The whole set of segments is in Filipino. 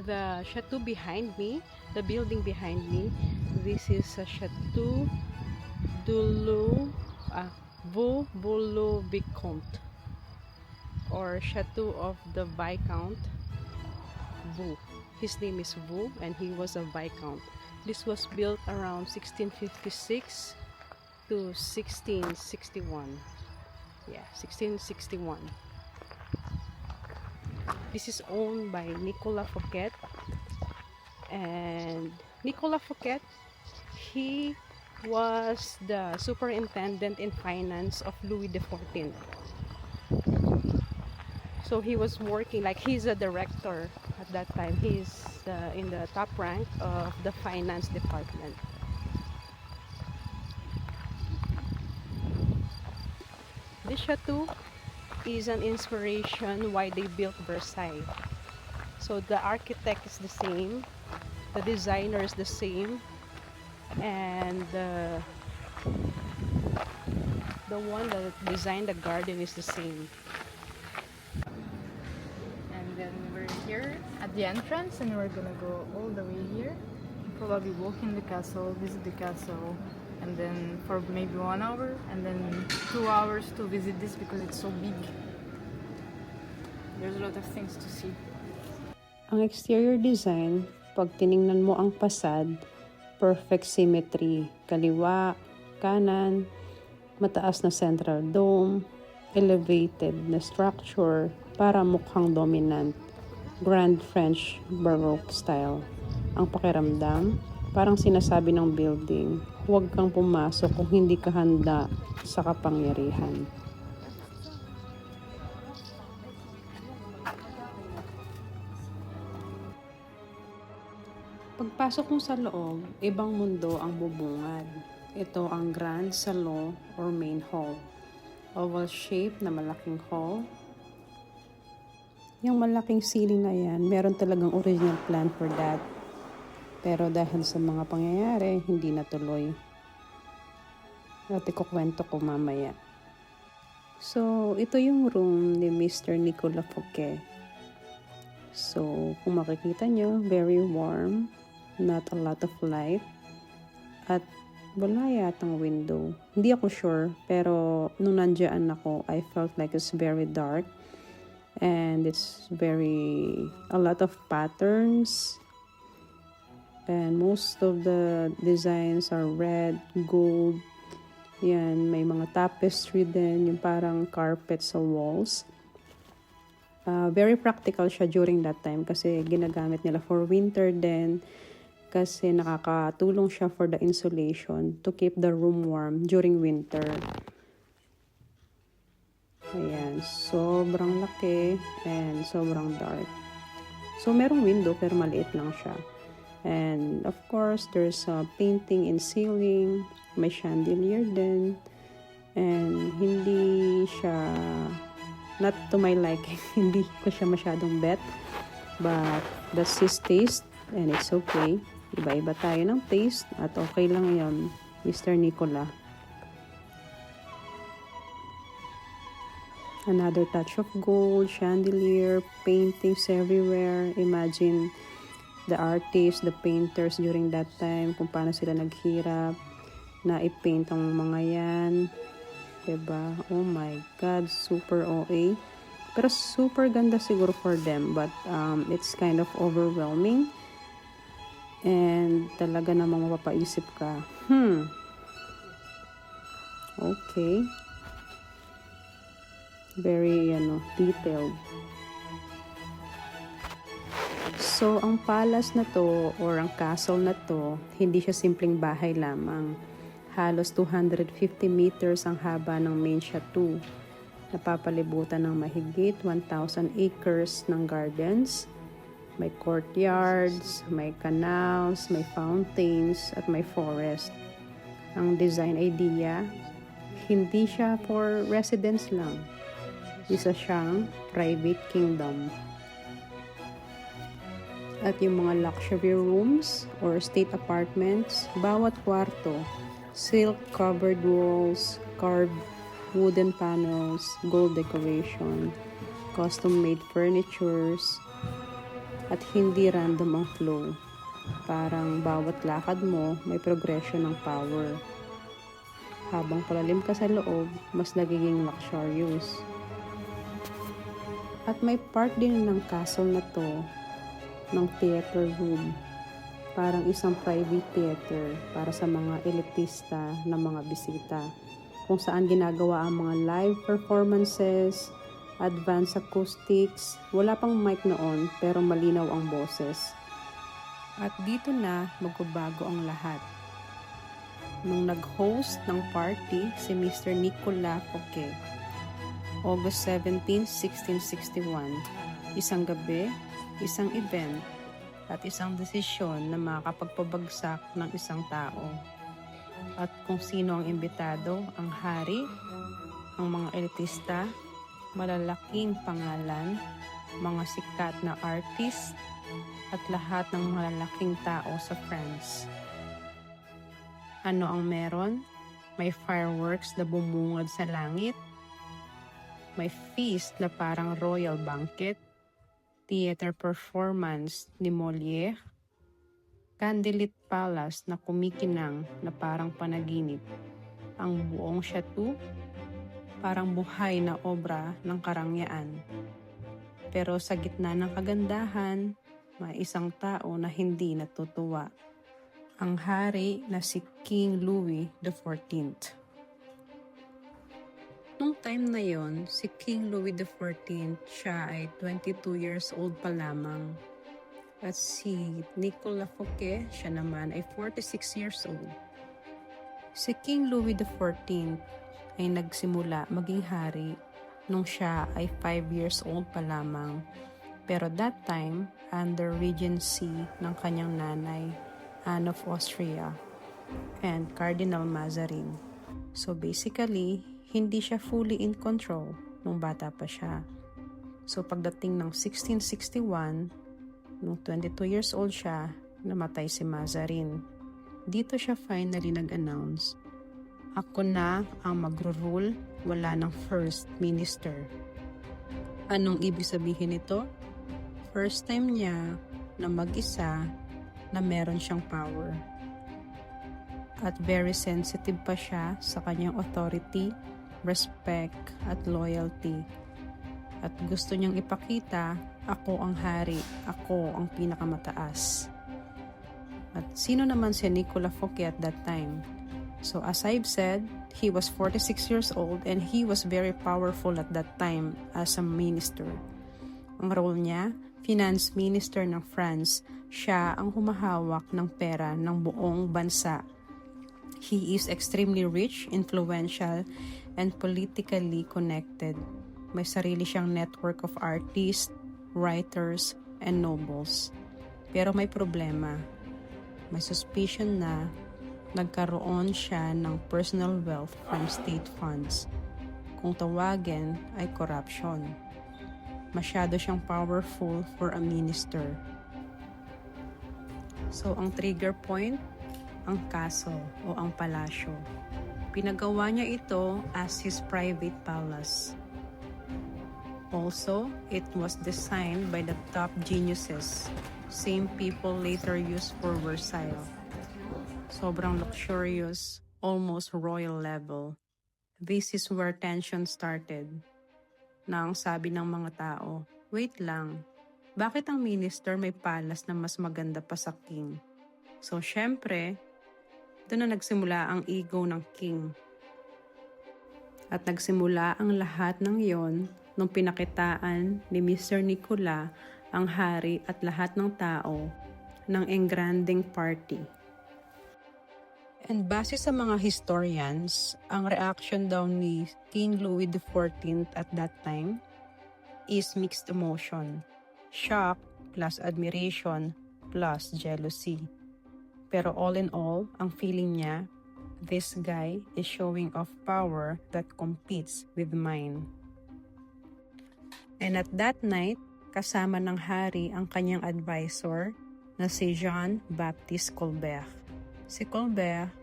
the chateau behind me, the building behind me, this is a Chateau Dulu Vaux Vicomte, or Chateau of the Viscount Vaux. His name is Vaux and he was a Viscount. This was built around 1656 to 1661. Yeah, 1661. This is owned by Nicolas Fouquet, and Nicolas Fouquet, he was the superintendent in finance of Louis XIV. So he was working, like he's a director at that time. He's in the top rank of the finance department. This chateau is an inspiration why they built Versailles. So the architect is the same, the designer is the same, and the one that designed the garden is the same. And then we're here at the entrance, and we're gonna go all the way here, probably walk in the castle, visit the castle, and then for maybe 1 hour, and then 2 hours to visit this because it's so big. There's a lot of things to see. Ang exterior design, pag tiningnan mo ang facade, perfect symmetry, kaliwa, kanan, mataas na central dome, elevated na structure para mukhang dominant, Grand French Baroque style. Ang pakiramdam, parang sinasabi ng building, huwag kang pumasok kung hindi ka handa sa kapangyarihan. Pagpasok mo sa loob, ibang mundo ang bubungad. Ito ang Grand Salon or Main Hall. Oval shape na malaking hall. Yung malaking ceiling na yan, meron talagang original plan for that. Pero dahil sa mga pangyayari, hindi natuloy. At ikukwento ko mamaya. So, ito yung room ni Mr. Nicolas Fouquet. So, kung makikita nyo, very warm. Not a lot of light. At wala yatang window. Hindi ako sure, pero nung nandiyan ako, I felt like it's very dark. And it's a lot of patterns. And most of the designs are red, gold. Yan, may mga tapestry din, yung parang carpet sa walls. Very practical siya during that time kasi ginagamit nila for winter din. Kasi nakakatulong siya for the insulation to keep the room warm during winter. Ayan, sobrang laki and sobrang dark. So, merong window pero maliit lang siya. And of course, there's a painting in ceiling. May chandelier din. And hindi siya, not to my liking, hindi ko siya masyadong bet. But that's his taste and it's okay. Iba-iba tayo ng taste at okay lang yun, Mr. Nicolas. Another touch of gold, chandelier, paintings everywhere. Imagine the artists, the painters during that time, kung paano sila naghirap na i-paint ang mga yan. Diba? Oh my God, super OA. Pero super ganda siguro for them, but it's kind of overwhelming. And talaga namang mapapaisip ka, okay. Very, detailed. So, ang palace na to, or ang castle na to, hindi siya simpleng bahay lamang. Halos 250 meters ang haba ng main chateau. Napapalibutan ng mahigit 1,000 acres ng gardens. May courtyards, may canals, may fountains, at may forest. Ang design idea, hindi siya for residents lang. Isa siyang private kingdom. At yung mga luxury rooms or state apartments, bawat kwarto, silk-covered walls, carved wooden panels, gold decoration, custom-made furnitures, at hindi random ang flow. Parang bawat lakad mo may progression ng power. Habang palalim ka sa loob, mas nagiging luxurious. At may part din ng castle na to ng theater room. Parang isang private theater para sa mga elitista na mga bisita, kung saan ginagawa ang mga live performances, advanced acoustics. Wala pang mic noon pero malinaw ang boses. At dito na magbabago ang lahat. Nung nag-host ng party si Mr. Nicolas Fouquet, August 17, 1661, isang gabi, isang event, at isang desisyon na makakapagpabagsak ng isang tao. At kung sino ang imbitado, ang hari, ang mga elitista, malalaking pangalan, mga sikat na artist, at lahat ng malalaking tao sa France. Ano ang meron? May fireworks na bumungad sa langit, may feast na parang royal banquet, theater performance ni Molière, candlelit palace na kumikinang na parang panaginip. Ang buong chateau, parang buhay na obra ng karangyaan. Pero sa gitna ng kagandahan, may isang tao na hindi natutuwa. Ang hari na si King Louis XIV. Nung time na yon, si King Louis XIV, siya ay 22 years old pa lamang. At si Nicolas Fouquet, siya naman ay 46 years old. Si King Louis XIV ay nagsimula maging hari nung siya ay 5 years old pa lamang. Pero that time, under regency ng kanyang nanay, Anne of Austria, and Cardinal Mazarin. So basically, hindi siya fully in control nung bata pa siya. So pagdating ng 1661, nung 22 years old siya, namatay si Mazarin. Dito siya finally nag-announce, ako na ang magro-rule, wala ng first minister. Anong ibig sabihin nito? First time niya na mag-isa na meron siyang power. At very sensitive pa siya sa kanyang authority, respect, at loyalty. At gusto niyang ipakita, ako ang hari, ako ang pinakamataas. At sino naman si Nicolas Fouquet at that time? So as I've said, he was 46 years old and he was very powerful at that time as a minister. Ang role niya, finance minister ng France, siya ang humahawak ng pera ng buong bansa. He is extremely rich, influential, and politically connected. May sarili siyang network of artists, writers, and nobles. Pero may problema. May suspicion na nagkaroon siya ng personal wealth from state funds. Kung tawagin ay corruption. Masyado siyang powerful for a minister. So, ang trigger point, ang castle o ang palasyo. Pinagawa niya ito as his private palace. Also, it was designed by the top geniuses, same people later used for Versailles. Sobrang luxurious, almost royal level. This is where tension started. Nang sabi ng mga tao, wait lang, bakit ang minister may palace na mas maganda pa sa king? So, syempre, doon na nagsimula ang ego ng king. At nagsimula ang lahat ng yon nung pinakitaan ni Mr. Nicolas ang hari at lahat ng tao ng engranding party. And base sa mga historians, ang reaction daw ni King Louis XIV at that time is mixed emotion. Shock plus admiration plus jealousy. Pero all in all, ang feeling niya, this guy is showing off power that competes with mine. And at that night, kasama ng hari ang kanyang advisor na si Jean-Baptiste Colbert. Si Colbert,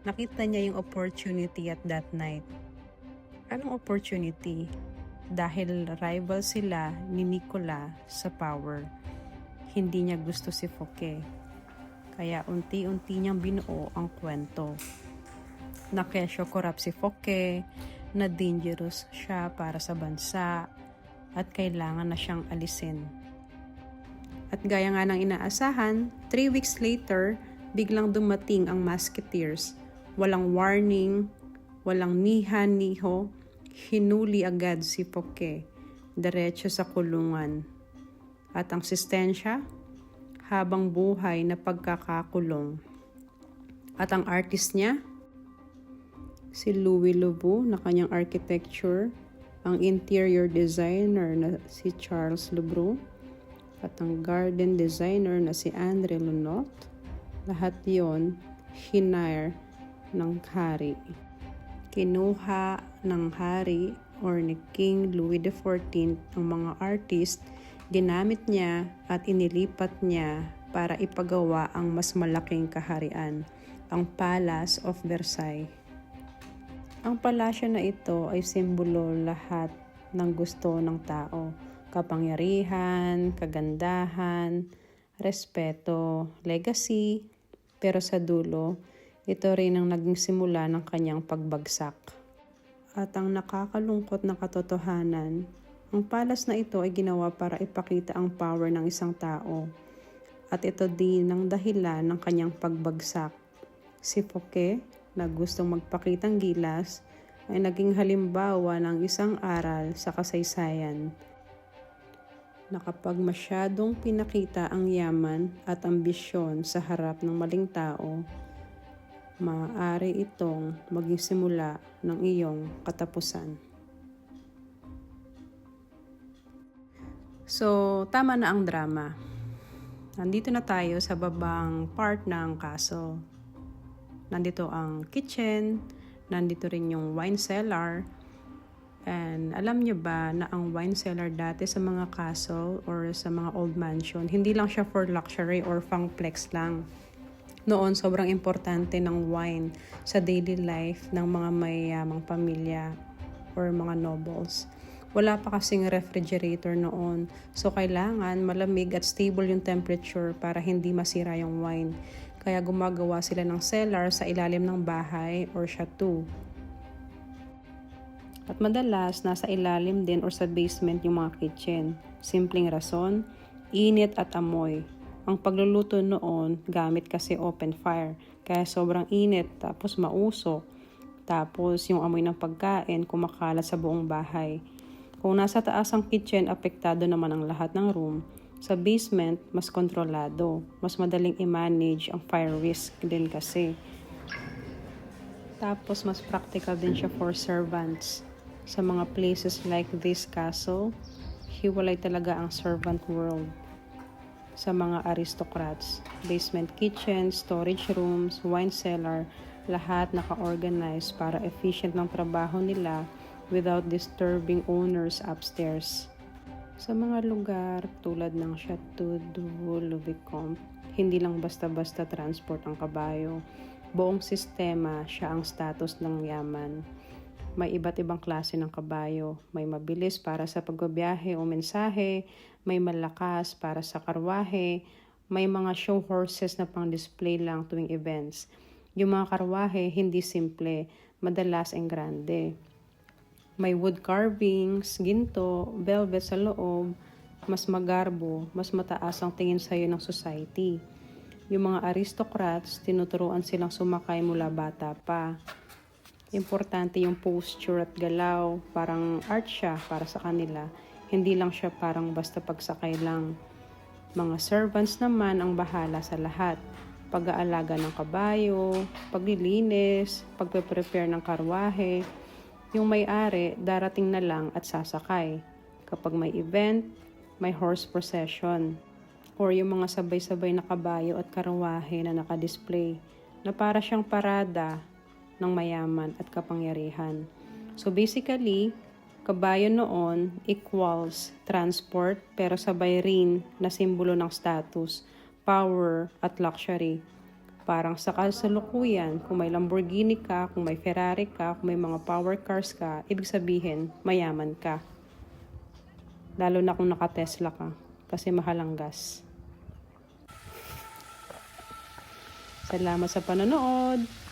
nakita niya yung opportunity at that night. Anong opportunity? Dahil rival sila ni Nicolas sa power. hindi niya gusto si Fouquet. Kaya unti-unti niyang binuo ang kwento. Na kesyo korap si Fouquet, na dangerous siya para sa bansa, at kailangan na siyang alisin. At gaya nga ng inaasahan, 3 weeks later, biglang dumating ang Musketeers. Walang warning, walang niha-niho, hinuli agad si Fouquet, diretso sa kulungan. At ang sentensya, habang buhay na pagkakakulong. At ang artist niya, si Louis Louveau na kanyang architecture, ang interior designer na si Charles Lubru, at ang garden designer na si André Lunot, lahat yon hinire ng hari. Kinuha ng hari or ni King Louis XIV ang mga artist, ginamit niya at inilipat niya para ipagawa ang mas malaking kaharian, ang Palace of Versailles. Ang palasyo na ito ay simbolo lahat ng gusto ng tao. Kapangyarihan, kagandahan, respeto, legacy. Pero sa dulo, ito rin ang naging simula ng kanyang pagbagsak. At ang nakakalungkot na katotohanan, ang palace na ito ay ginawa para ipakita ang power ng isang tao. At ito din ang dahilan ng kanyang pagbagsak. Si Fouquet, na gustong magpakitang gilas, ay naging halimbawa ng isang aral sa kasaysayan na kapag masyadong pinakita ang yaman at ambisyon sa harap ng maling tao, maaari itong maging simula ng iyong katapusan. So, tama na ang drama. Nandito na tayo sa babang part ng kaso. Nandito ang kitchen, nandito rin yung wine cellar. And alam nyo ba na ang wine cellar dati sa mga castle or sa mga old mansion, hindi lang siya for luxury or flex lang. Noon, sobrang importante ng wine sa daily life ng mga mayamang pamilya or mga nobles. Wala pa kasing refrigerator noon, so kailangan malamig at stable yung temperature para hindi masira yung wine. Kaya gumagawa sila ng cellar sa ilalim ng bahay or chateau. At madalas, nasa ilalim din or sa basement yung mga kitchen. Simpleng rason, init at amoy. Ang pagluluto noon, gamit kasi open fire. Kaya sobrang init, tapos mausok. Tapos yung amoy ng pagkain, kumakalat sa buong bahay. Kung nasa taas ang kitchen, apektado naman ang lahat ng room. Sa basement, mas kontrolado. Mas madaling i-manage ang fire risk din kasi. Tapos, mas practical din siya for servants. Sa mga places like this castle, hiwalay talaga ang servant world. Sa mga aristocrats, basement kitchen, storage rooms, wine cellar, lahat naka-organize para efficient ng trabaho nila without disturbing owners upstairs. Sa mga lugar tulad ng Chateau de Vaux-le-Vicomte, hindi lang basta-basta transport ang kabayo. Buong sistema siya ang status ng yaman. May iba't ibang klase ng kabayo. May mabilis para sa pagbabiyahe o mensahe, may malakas para sa karwahe, may mga show horses na pang-display lang tuwing events. Yung mga karwahe, hindi simple, madalas ang grande. May wood carvings, ginto, velvet sa loob, mas magarbo, mas mataas ang tingin sa'yo ng society. Yung mga aristocrats, tinuturuan silang sumakay mula bata pa. Importante yung posture at galaw, parang art siya para sa kanila. Hindi lang siya parang basta pagsakay lang. Mga servants naman ang bahala sa lahat. Pag-aalaga ng kabayo, paglilinis, pagpe-prepare ng karwahe. Yung may-ari, darating na lang at sasakay. Kapag may event, may horse procession. Or yung mga sabay-sabay na kabayo at karwahe na nakadisplay, na para siyang parada ng mayaman at kapangyarihan. So basically, kabayo noon equals transport pero sabay rin na simbolo ng status, power at luxury. Parang sa kasalukuyan, kung may Lamborghini ka, kung may Ferrari ka, kung may mga power cars ka, ibig sabihin, mayaman ka. Lalo na kung naka-Tesla ka, kasi mahal ang gas. Salamat sa panonood.